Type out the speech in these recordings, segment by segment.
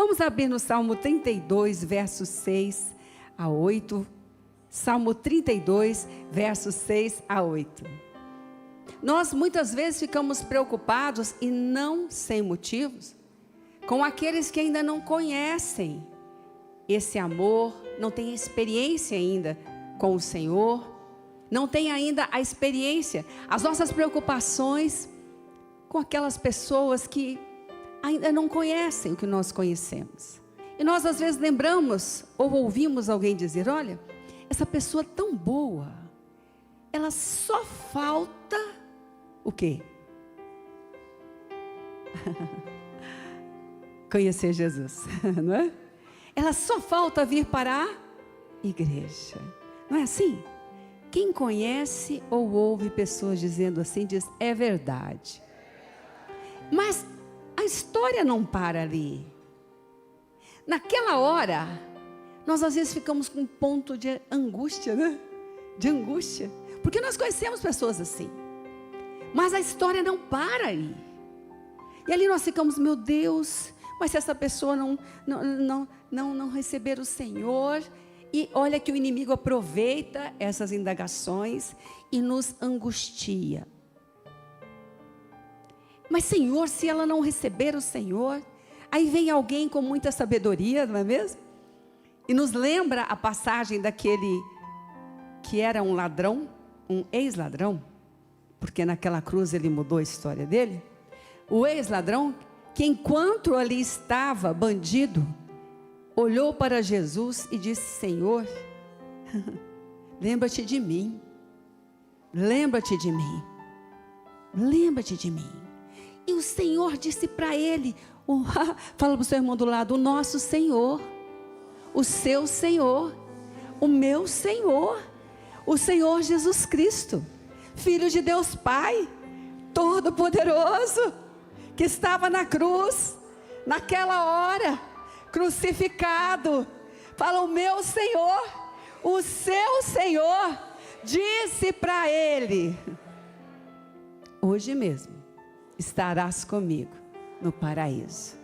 Vamos abrir no Salmo 32, versos 6 a 8. Salmo 32, versos 6 a 8. Nós muitas vezes ficamos preocupados, e não sem motivos, com aqueles que ainda não conhecem esse amor, não têm experiência ainda com o Senhor, não têm ainda a experiência, as nossas preocupações com aquelas pessoas que ainda não conhecem o que nós conhecemos. E nós às vezes lembramos ou ouvimos alguém dizer: olha, essa pessoa tão boa, ela só falta o quê? Conhecer Jesus, não é? Ela só falta vir para a igreja, não é assim? Quem conhece ou ouve pessoas dizendo assim, diz: é verdade. Mas a história não para ali. Naquela hora, nós às vezes ficamos com um ponto de angústia, né? De angústia, porque nós conhecemos pessoas assim, mas a história não para aí. E ali nós ficamos: meu Deus, mas se essa pessoa não receber o Senhor. E olha que o inimigo aproveita essas indagações e nos angustia. Mas Senhor, se ela não receber o Senhor, aí vem alguém com muita sabedoria, não é mesmo? E nos lembra a passagem daquele que era um ladrão, um ex-ladrão, porque naquela cruz ele mudou a história dele. O ex-ladrão, que enquanto ali estava bandido, olhou para Jesus e disse: Senhor, lembra-te de mim, lembra-te de mim, lembra-te de mim. E o Senhor disse para ele, fala para o seu irmão do lado: o nosso Senhor, o seu Senhor, o meu Senhor, o Senhor Jesus Cristo, Filho de Deus Pai, Todo-Poderoso, que estava na cruz, naquela hora, crucificado. Fala: o meu Senhor, o seu Senhor, disse para ele: hoje mesmo estarás comigo no paraíso.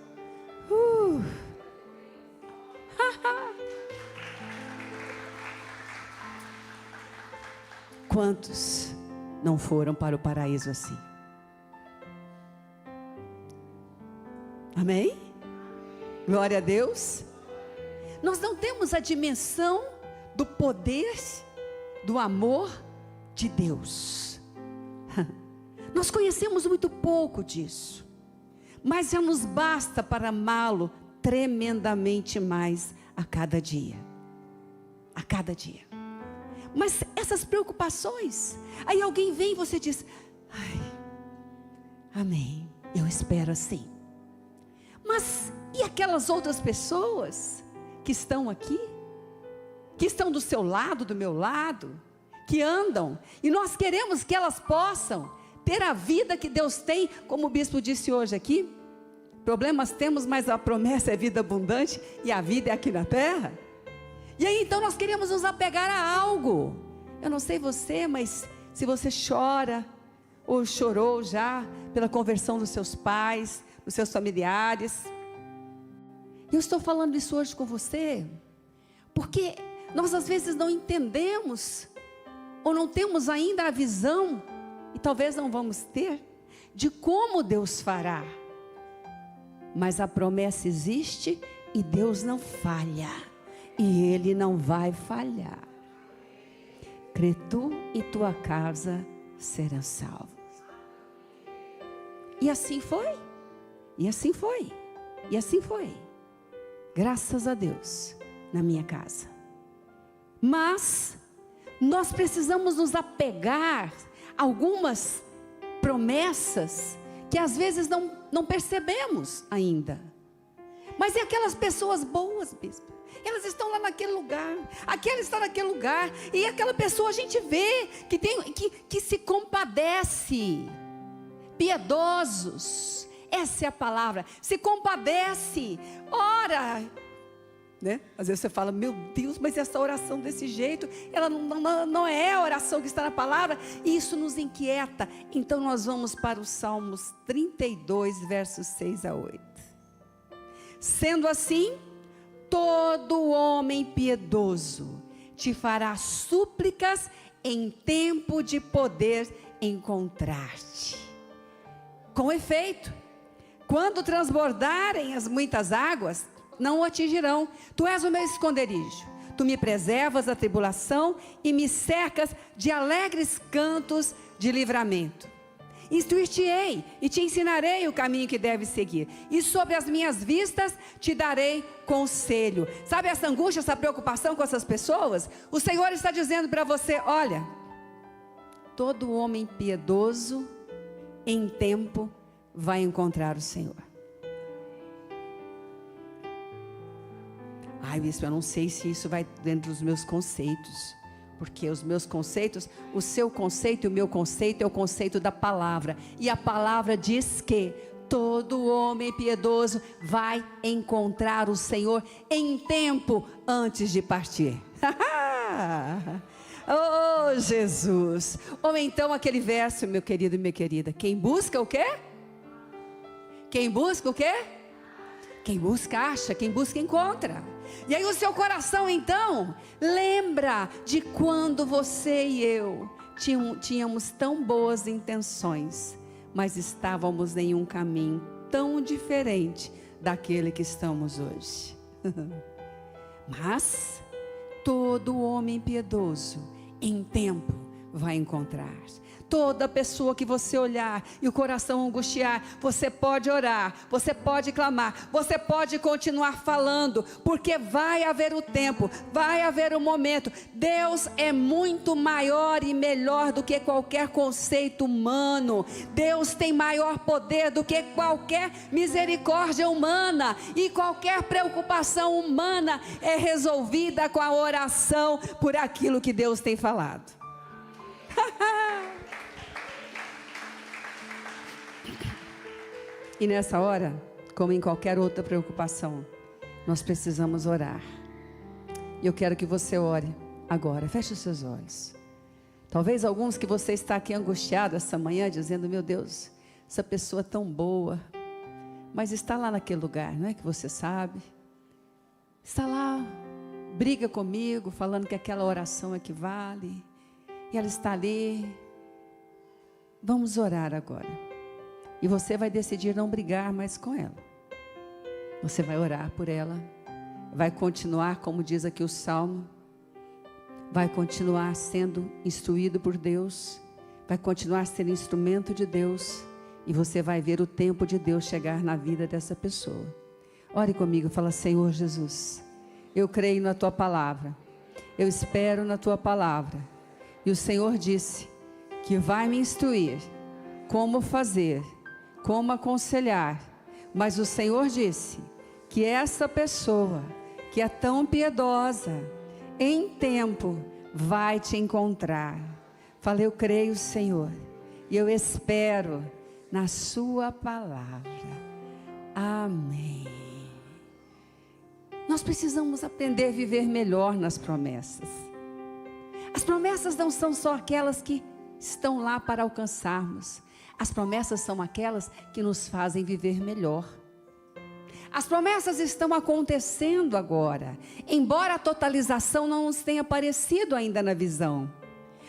Quantos não foram para o paraíso assim? Amém? Glória a Deus. Nós não temos a dimensão do poder, do amor de Deus. Nós conhecemos muito pouco disso, mas já nos basta para amá-lo tremendamente mais a cada dia. A cada dia. Mas essas preocupações, aí alguém vem e você diz: ai, amém, eu espero assim. Mas e aquelas outras pessoas que estão aqui, que estão do seu lado, do meu lado, que andam, e nós queremos que elas possam ter a vida que Deus tem, como o bispo disse hoje aqui: problemas temos, mas a promessa é vida abundante, e a vida é aqui na terra. E aí então nós queremos nos apegar a algo. Eu não sei você, mas se você chora, ou chorou já, pela conversão dos seus pais, dos seus familiares, eu estou falando isso hoje com você, porque nós às vezes não entendemos, ou não temos ainda a visão, e talvez não vamos ter, de como Deus fará. Mas a promessa existe, e Deus não falha, e Ele não vai falhar. Crê tu e tua casa serão salvos. E assim foi, e assim foi, e assim foi. Graças a Deus, na minha casa. Mas nós precisamos nos apegar a algumas promessas que às vezes não percebemos ainda. Mas é aquelas pessoas boas, bispo, elas estão lá naquele lugar, aquela está naquele lugar, e aquela pessoa a gente vê que se compadece, piedosos, essa é a palavra, se compadece, ora, né? Às vezes você fala: meu Deus, mas essa oração desse jeito, ela não é a oração que está na palavra, e isso nos inquieta. Então nós vamos para os Salmos 32, versos 6 a 8. Sendo assim, todo homem piedoso te fará súplicas em tempo de poder encontrar-te. Com efeito, quando transbordarem as muitas águas, não o atingirão. Tu és o meu esconderijo. Tu me preservas da tribulação e me cercas de alegres cantos de livramento. Instruir-te-ei e te ensinarei o caminho que deves seguir. E sobre as minhas vistas te darei conselho. Sabe essa angústia, essa preocupação com essas pessoas? O Senhor está dizendo para você: olha, todo homem piedoso em tempo vai encontrar o Senhor. Ai, bispo, eu não sei se isso vai dentro dos meus conceitos. Porque os meus conceitos, o seu conceito e o meu conceito é o conceito da palavra. E a palavra diz que todo homem piedoso vai encontrar o Senhor em tempo antes de partir. Oh, Jesus! Ou então aquele verso, meu querido e minha querida: quem busca o quê? Quem busca o quê? Quem busca acha, quem busca encontra. E aí o seu coração então lembra de quando você e eu tínhamos tão boas intenções, mas estávamos em um caminho tão diferente daquele que estamos hoje. Mas todo homem piedoso em tempo vai encontrar. Toda pessoa que você olhar e o coração angustiar, você pode orar, você pode clamar, você pode continuar falando, porque vai haver o tempo, vai haver o momento. Deus é muito maior e melhor do que qualquer conceito humano. Deus tem maior poder do que qualquer misericórdia humana, e qualquer preocupação humana é resolvida com a oração por aquilo que Deus tem falado. E nessa hora, como em qualquer outra preocupação, nós precisamos orar. E eu quero que você ore agora. Feche os seus olhos. Talvez alguns que você está aqui angustiado essa manhã, dizendo: meu Deus, essa pessoa tão boa, mas está lá naquele lugar, não é que você sabe? Está lá, briga comigo, falando que aquela oração equivale, e ela está ali. Vamos orar agora. E você vai decidir não brigar mais com ela. Você vai orar por ela. Vai continuar, como diz aqui o Salmo, vai continuar sendo instruído por Deus. Vai continuar sendo instrumento de Deus. E você vai ver o tempo de Deus chegar na vida dessa pessoa. Ore comigo, fala: Senhor Jesus, eu creio na Tua palavra. Eu espero na Tua palavra. E o Senhor disse que vai me instruir como fazer, como aconselhar. Mas o Senhor disse que essa pessoa que é tão piedosa, em tempo vai te encontrar. Falei: eu creio, Senhor, e eu espero na sua palavra. Amém. Nós precisamos aprender a viver melhor nas promessas. As promessas não são só aquelas que estão lá para alcançarmos. As promessas são aquelas que nos fazem viver melhor. As promessas estão acontecendo agora, embora a totalização não nos tenha aparecido ainda na visão.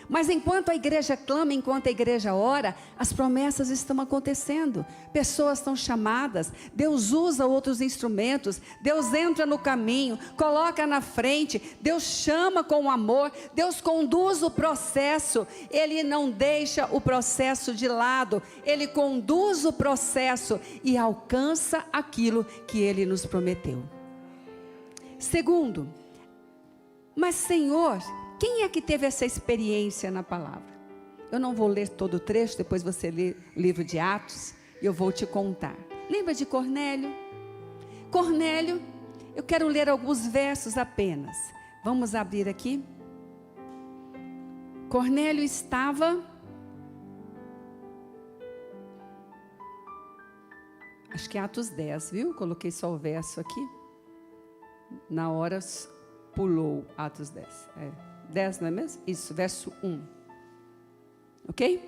Mas enquanto a igreja clama, enquanto a igreja ora, as promessas estão acontecendo. Pessoas estão chamadas, Deus usa outros instrumentos, Deus entra no caminho, coloca na frente, Deus chama com amor, Deus conduz o processo. Ele não deixa o processo de lado, Ele conduz o processo e alcança aquilo que Ele nos prometeu. Segundo, mas Senhor, quem é que teve essa experiência na palavra? Eu não vou ler todo o trecho, depois você lê o livro de Atos e eu vou te contar. Lembra de Cornélio? Cornélio, eu quero ler alguns versos apenas. Vamos abrir aqui. Cornélio estava, acho que é Atos 10, viu? Coloquei só o verso aqui. Na hora pulou Atos 10. 10, não é mesmo? Isso, verso 1. Ok?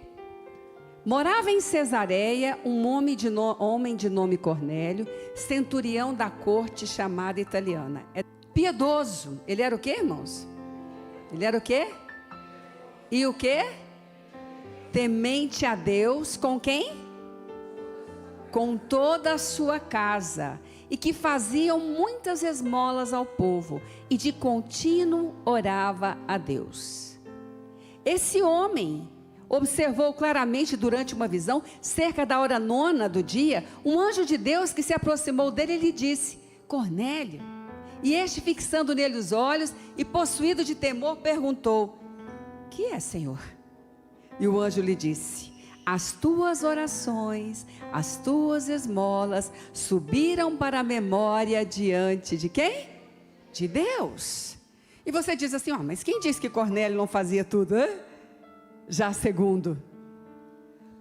Morava em Cesareia um homem de nome Cornélio, centurião da corte chamada italiana. Piedoso. Ele era o quê, irmãos? Ele era o quê? E o quê? Temente a Deus. Com quem? Com toda a sua casa. E que faziam muitas esmolas ao povo. E de contínuo orava a Deus. Esse homem observou claramente durante uma visão, cerca da hora 9 do dia, um anjo de Deus que se aproximou dele e lhe disse: Cornélio. E este, fixando nele os olhos e possuído de temor, perguntou: que é, Senhor? E o anjo lhe disse: as tuas orações, as tuas esmolas subiram para a memória diante de quem? De Deus. E você diz assim: mas quem disse que Cornélio não fazia tudo, hein? Já segundo,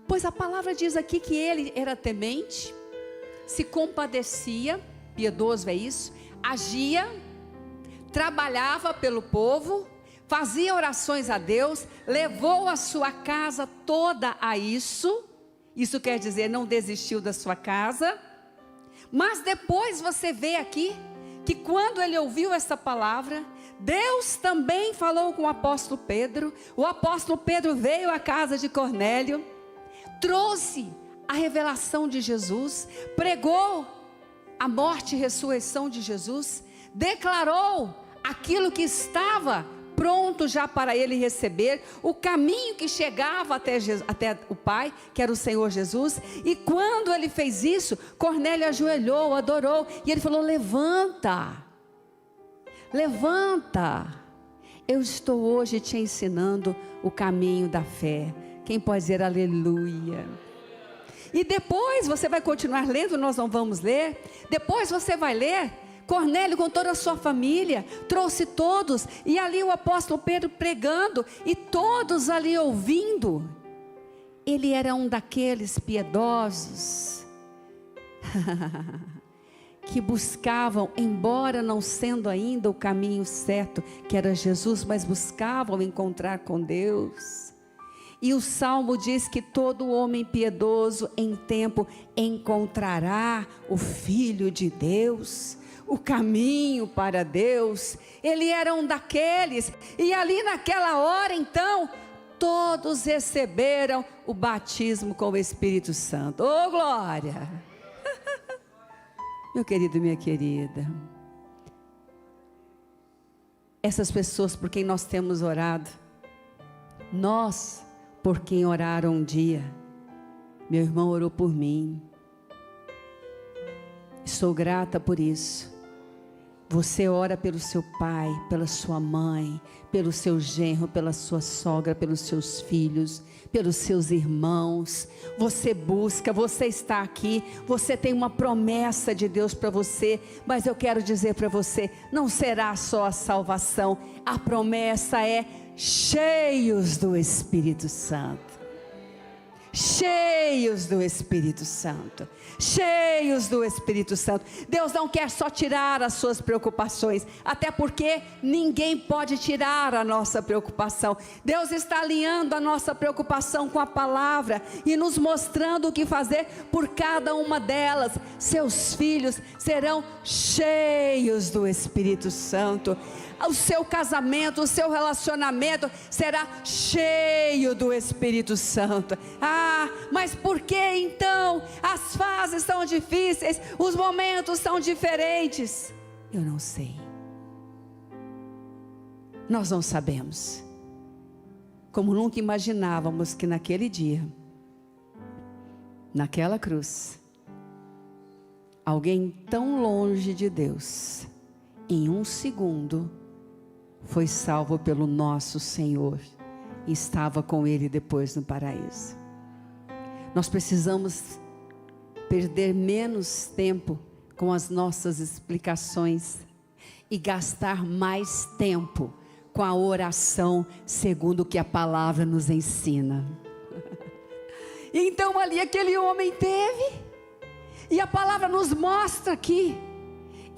pois a palavra diz aqui que ele era temente, se compadecia, piedoso é isso, agia, trabalhava pelo povo, fazia orações a Deus, levou a sua casa toda a isso quer dizer, não desistiu da sua casa. Mas depois você vê aqui, que quando ele ouviu essa palavra, Deus também falou com o apóstolo Pedro. O apóstolo Pedro veio à casa de Cornélio, trouxe a revelação de Jesus, pregou a morte e ressurreição de Jesus, declarou aquilo que estava pronto já para ele receber, o caminho que chegava até o Pai, que era o Senhor Jesus. E quando ele fez isso, Cornélio ajoelhou, adorou, e ele falou: levanta, eu estou hoje te ensinando o caminho da fé. Quem pode dizer aleluia? E depois você vai continuar lendo, nós não vamos ler. Depois você vai ler, Cornélio com toda a sua família, trouxe todos, e ali o apóstolo Pedro pregando, e todos ali ouvindo. Ele era um daqueles piedosos, que buscavam, embora não sendo ainda o caminho certo, que era Jesus, mas buscavam encontrar com Deus. E o Salmo diz que todo homem piedoso em tempo encontrará o Filho de Deus, o caminho para Deus. Ele era um daqueles, e ali naquela hora então, todos receberam o batismo com o Espírito Santo. Oh, glória! Meu querido e minha querida, essas pessoas por quem nós temos orado, nós por quem oraram um dia, meu irmão orou por mim, estou grata por isso. Você ora pelo seu pai, pela sua mãe, pelo seu genro, pela sua sogra, pelos seus filhos, pelos seus irmãos. Você busca, você está aqui, você tem uma promessa de Deus para você. Mas eu quero dizer para você, não será só a salvação. A promessa é cheios do Espírito Santo. Cheios do Espírito Santo, cheios do Espírito Santo. Deus não quer só tirar as suas preocupações, até porque ninguém pode tirar a nossa preocupação. Deus está alinhando a nossa preocupação com a palavra e nos mostrando o que fazer por cada uma delas. Seus filhos serão cheios do Espírito Santo. O seu casamento, o seu relacionamento será cheio do Espírito Santo. Mas por que então as fases são difíceis, os momentos são diferentes? Eu não sei. Nós não sabemos. Como nunca imaginávamos que naquele dia, naquela cruz, alguém tão longe de Deus, em um segundo, foi salvo pelo nosso Senhor e estava com Ele depois no paraíso. Nós precisamos perder menos tempo com as nossas explicações e gastar mais tempo com a oração segundo o que a palavra nos ensina. Então ali aquele homem teve, e a palavra nos mostra aqui,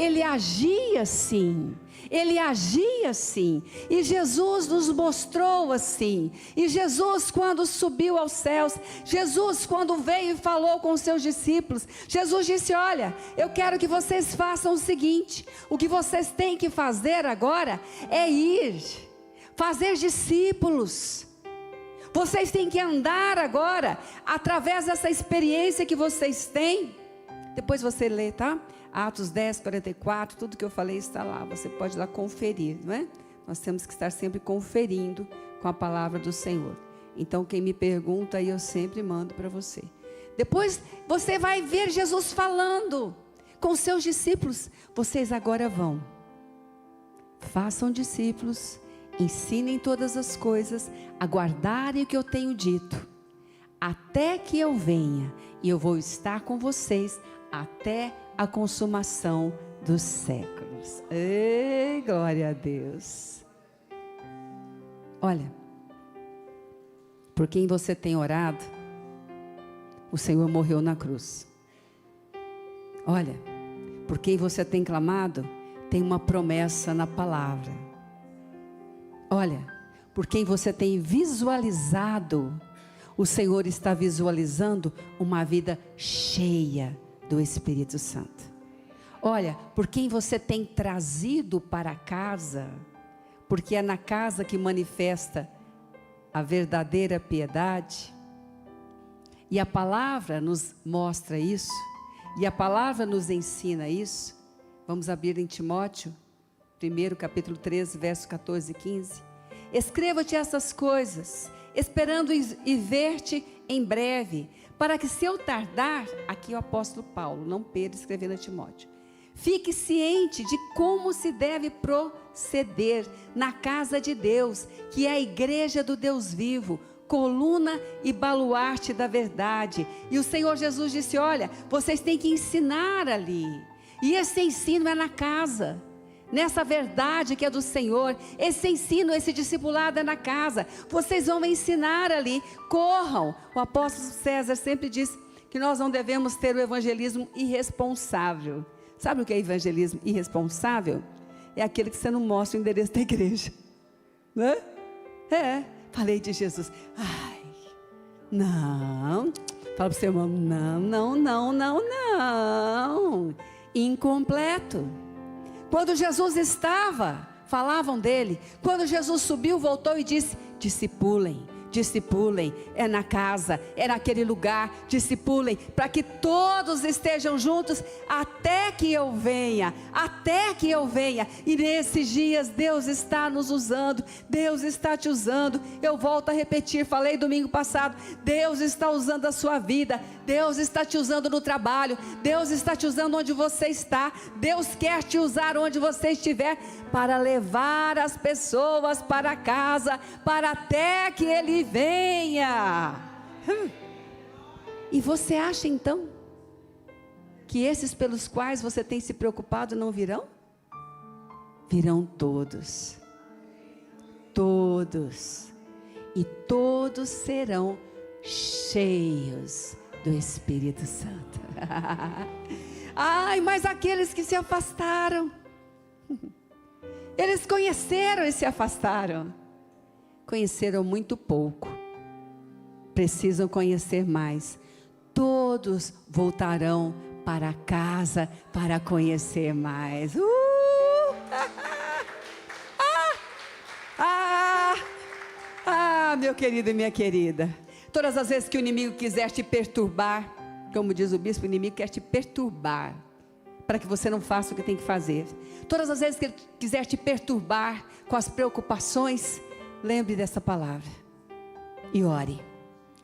ele agia assim. Ele agia assim, e Jesus nos mostrou assim. E Jesus, quando subiu aos céus, Jesus, quando veio e falou com os seus discípulos, Jesus disse: olha, eu quero que vocês façam o seguinte: o que vocês têm que fazer agora é ir, fazer discípulos. Vocês têm que andar agora, através dessa experiência que vocês têm. Depois você lê, tá? Atos 10, 44, tudo que eu falei está lá, você pode ir lá conferir, não é? Nós temos que estar sempre conferindo com a palavra do Senhor. Então quem me pergunta aí eu sempre mando para você. Depois você vai ver Jesus falando com os seus discípulos: vocês agora vão, façam discípulos, ensinem todas as coisas, aguardarem o que eu tenho dito, até que eu venha, e eu vou estar com vocês até a consumação dos séculos. Ei, glória a Deus. Olha, por quem você tem orado, o Senhor morreu na cruz. Olha, por quem você tem clamado, tem uma promessa na palavra. Olha, por quem você tem visualizado, o Senhor está visualizando uma vida cheia do Espírito Santo. Olha, por quem você tem trazido para casa, porque é na casa que manifesta a verdadeira piedade, e a palavra nos mostra isso, e a palavra nos ensina isso. Vamos abrir em Timóteo, 1 capítulo 13, verso 14 e 15. Escreva-te essas coisas, esperando e ver-te em breve, para que, se eu tardar, aqui o apóstolo Paulo, não Pedro, escrevendo a Timóteo, fique ciente de como se deve proceder na casa de Deus, que é a igreja do Deus vivo, coluna e baluarte da verdade. E o Senhor Jesus disse: olha, vocês têm que ensinar ali, e esse ensino é na casa, nessa verdade que é do Senhor. Esse ensino, esse discipulado é na casa. Vocês vão ensinar ali. Corram. O apóstolo César sempre diz que nós não devemos ter o evangelismo irresponsável. Sabe o que é evangelismo irresponsável? É aquele que você não mostra o endereço da igreja, né? Falei de Jesus. Ai, não. Fala para o seu irmão: não. Incompleto. Quando Jesus estava, falavam dele. Quando Jesus subiu, voltou e disse: discipulem, é na casa, é naquele lugar, discipulem, para que todos estejam juntos, até que eu venha, e nesses dias Deus está nos usando, Deus está te usando. Eu volto a repetir, falei domingo passado, Deus está usando a sua vida, Deus está te usando no trabalho, Deus está te usando onde você está, Deus quer te usar onde você estiver, para levar as pessoas para casa, para até que Ele venha. E você acha então que esses pelos quais você tem se preocupado não virão? Virão todos, e todos serão cheios do Espírito Santo. Ai, mas aqueles que se afastaram, eles conheceram e se afastaram, conheceram muito pouco, precisam conhecer mais. Todos voltarão para casa para conhecer mais. Meu querido e minha querida, todas as vezes que o inimigo quiser te perturbar, como diz o bispo, o inimigo quer te perturbar, para que você não faça o que tem que fazer. Todas as vezes que ele quiser te perturbar com as preocupações, lembre dessa palavra, e ore,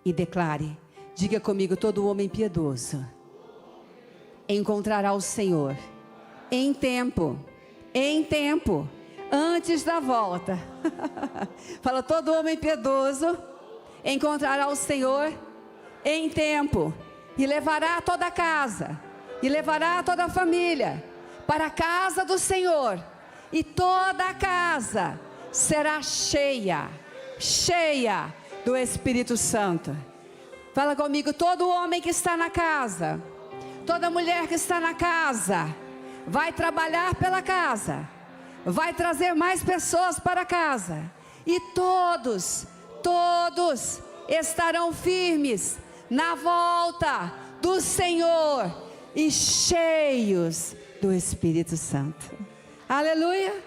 e declare, diga comigo: todo homem piedoso encontrará o Senhor em tempo, antes da volta. Fala: todo homem piedoso encontrará o Senhor em tempo, e levará toda a casa, e levará toda a família para a casa do Senhor, e toda a casa será cheia do Espírito Santo. Fala comigo: todo homem que está na casa, toda mulher que está na casa, vai trabalhar pela casa, vai trazer mais pessoas para casa, e todos estarão firmes na volta do Senhor e cheios do Espírito Santo. Aleluia!